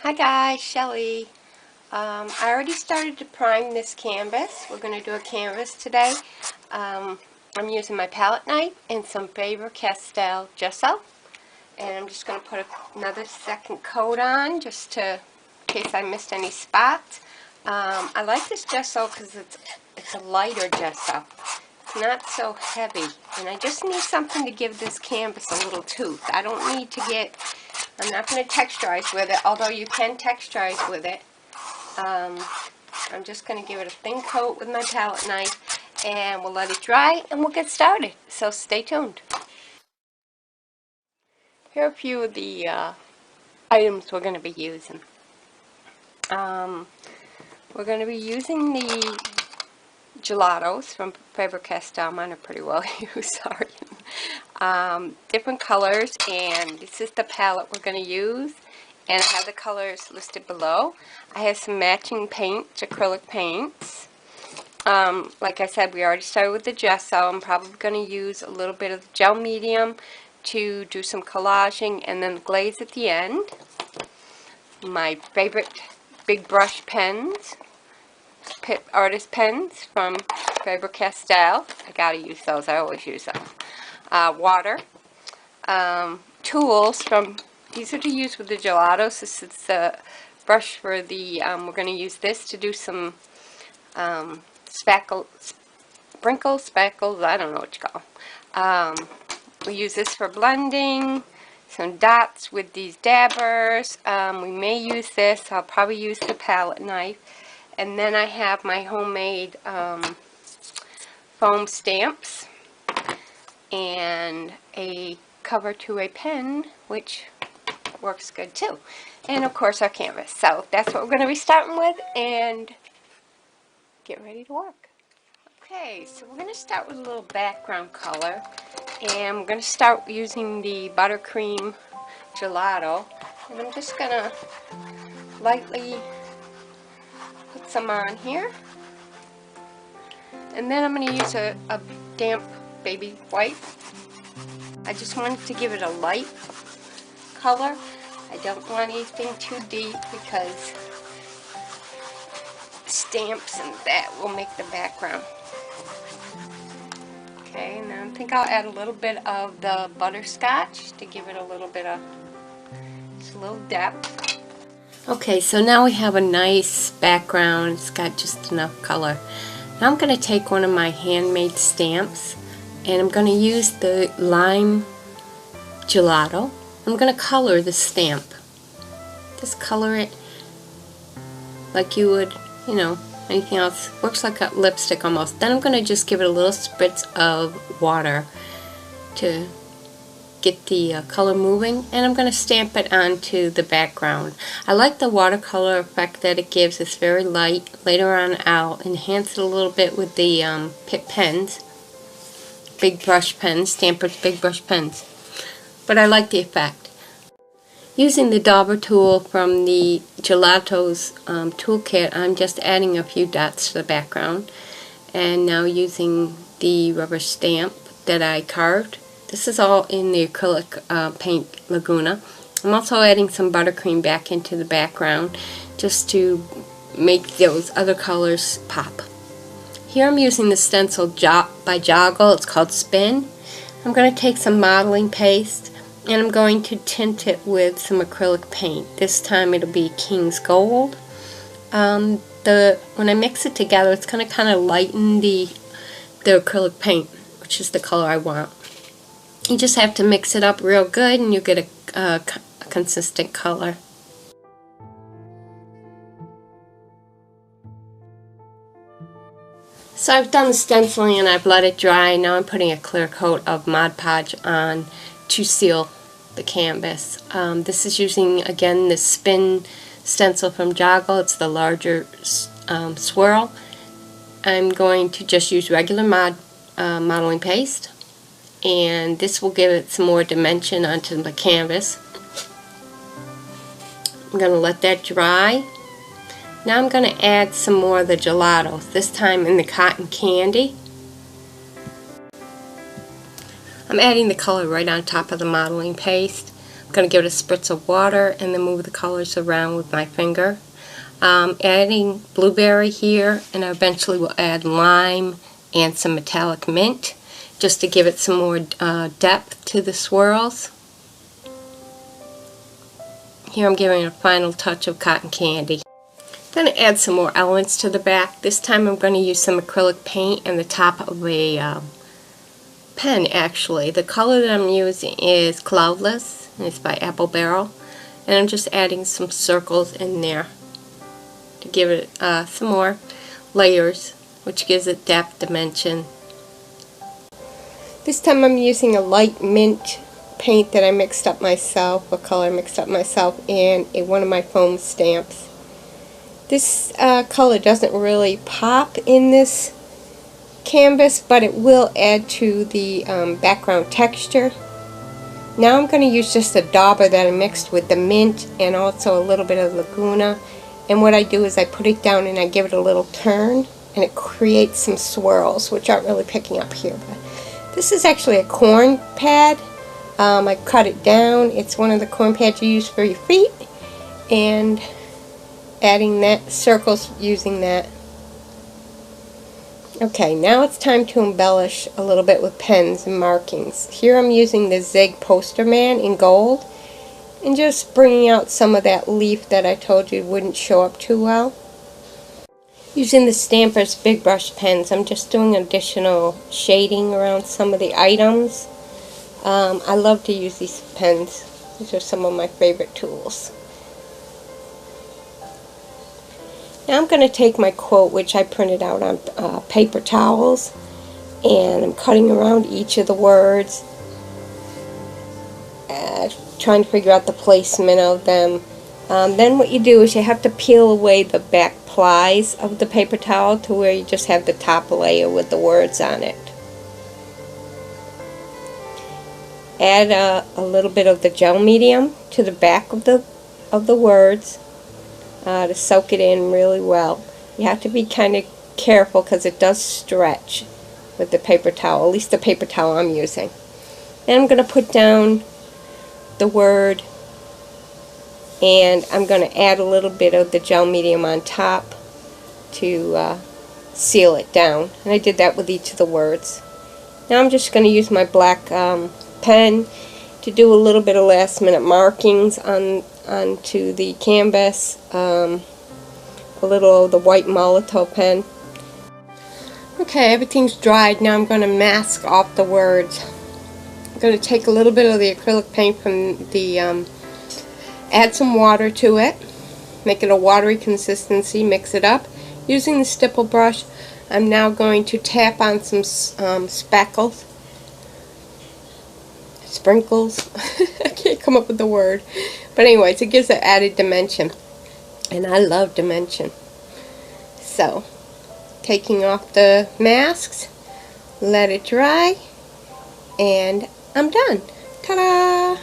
Hi guys, Shelley. I already started to prime this canvas. We're going to do a canvas today. I'm using my palette knife and some Faber-Castell gesso. And I'm just going to put another second coat on just to, in case I missed any spots. I like this gesso because it's a lighter gesso. It's not so heavy. And I just need something to give this canvas a little tooth. I don't need to get... I'm not going to texturize with it, although you can texturize with it. I'm just going to give it a thin coat with my palette knife, and we'll let it dry, and we'll get started. So stay tuned. Here are a few of the items we're going to be using. We're going to be using the gelatos from Faber-Castell. Mine are pretty well used, sorry. Different colors, and this is the palette we're going to use, and I have the colors listed below. I have some matching paints, acrylic paints. Like I said, we already started with the gesso. I'm probably going to use a little bit of the gel medium to do some collaging and then glaze at the end. My favorite big brush pens, artist pens from Faber-Castell. I gotta use those, I always use them. Water. Tools from, these are to use with the gelatos. This is the brush for the, we're going to use this to do some sprinkles, spackles, I don't know what you call them. We use this for blending, some dots with these dabbers. We may use this, I'll probably use the palette knife. And then I have my homemade foam stamps and a cover to a pen, which works good too. And of course our canvas. So that's what we're going to be starting with, and get ready to work. Okay, so we're going to start with a little background color, and we're going to start using the buttercream gelato, and I'm just going to lightly put some on here, and then I'm going to use a damp baby white. I just wanted to give it a light color. I don't want anything too deep because stamps and that will make the background. Okay, and then I think I'll add a little bit of the butterscotch to give it a little bit of, just a little depth. Okay, so now we have a nice background. It's got just enough color. Now I'm going to take one of my handmade stamps, and I'm going to use the lime gelato. I'm going to color the stamp. Just color it like you would, you know, anything else. Works like a lipstick almost. Then I'm going to just give it a little spritz of water to get the color moving, and I'm going to stamp it onto the background. I like the watercolor effect that it gives. It's very light. Later on I'll enhance it a little bit with the Pitt pens. Big brush pens, Stampers big brush pens. But I like the effect. Using the dauber tool from the Gelatos toolkit, I'm just adding a few dots to the background. And now using the rubber stamp that I carved. This is all in the acrylic paint Laguna. I'm also adding some buttercream back into the background just to make those other colors pop. Here I'm using the stencil by Joggle. It's called Spin. I'm going to take some modeling paste, and I'm going to tint it with some acrylic paint. This time it'll be King's Gold. When I mix it together, it's going to kind of lighten the acrylic paint, which is the color I want. You just have to mix it up real good, and you get a consistent color. So I've done the stenciling and I've let it dry. Now I'm putting a clear coat of Mod Podge on to seal the canvas. This is using, again, the Spin stencil from Joggle. It's the larger swirl. I'm going to just use regular modeling paste, and this will give it some more dimension onto the canvas. I'm going to let that dry. Now I'm going to add some more of the gelatos, this time in the cotton candy. I'm adding the color right on top of the modeling paste. going to give it a spritz of water and then move the colors around with my finger. Adding blueberry here, and I eventually will add lime and some metallic mint just to give it some more depth to the swirls. Here I'm giving a final touch of cotton candy. I'm going to add some more elements to the back. This time I'm going to use some acrylic paint and the top of a pen actually. The color that I'm using is Cloudless, and it's by Apple Barrel, and I'm just adding some circles in there to give it some more layers, which gives it depth, dimension. This time I'm using a light mint paint that I mixed up myself, a color I mixed up myself, and one of my foam stamps. This color doesn't really pop in this canvas, but it will add to the background texture. Now I'm going to use just a dauber that I mixed with the mint and also a little bit of Laguna, and what I do is I put it down and I give it a little turn, and it creates some swirls, which aren't really picking up here. But this is actually a corn pad. I cut it down. It's one of the corn pads you use for your feet, and adding that circles using that. Okay, now it's time to embellish a little bit with pens and markings. Here I'm using the Zig Poster Man in gold and just bringing out some of that leaf that I told you wouldn't show up too well. Using the Stampers Big Brush pens, I'm just doing additional shading around some of the items. I love to use these pens. These are some of my favorite tools. Now I'm going to take my quote, which I printed out on paper towels, and I'm cutting around each of the words, trying to figure out the placement of them. Then what you do is you have to peel away the back plies of the paper towel to where you just have the top layer with the words on it. Add a little bit of the gel medium to the back of the words to soak it in really well. You have to be kind of careful because it does stretch with the paper towel, at least the paper towel I'm using. Then I'm going to put down the word, and I'm going to add a little bit of the gel medium on top to seal it down, and I did that with each of the words. Now I'm just going to use my black pen to do a little bit of last minute markings onto the canvas, a little of the white Molotow pen. Okay, everything's dried. Now I'm going to mask off the words. I'm going to take a little bit of the acrylic paint from the, add some water to it, make it a watery consistency, mix it up. Using the stipple brush, I'm now going to tap on some spackles. Sprinkles. I can't come up with the word. But anyways, it gives it added dimension. And I love dimension. So, taking off the masks, let it dry, and I'm done. Ta-da!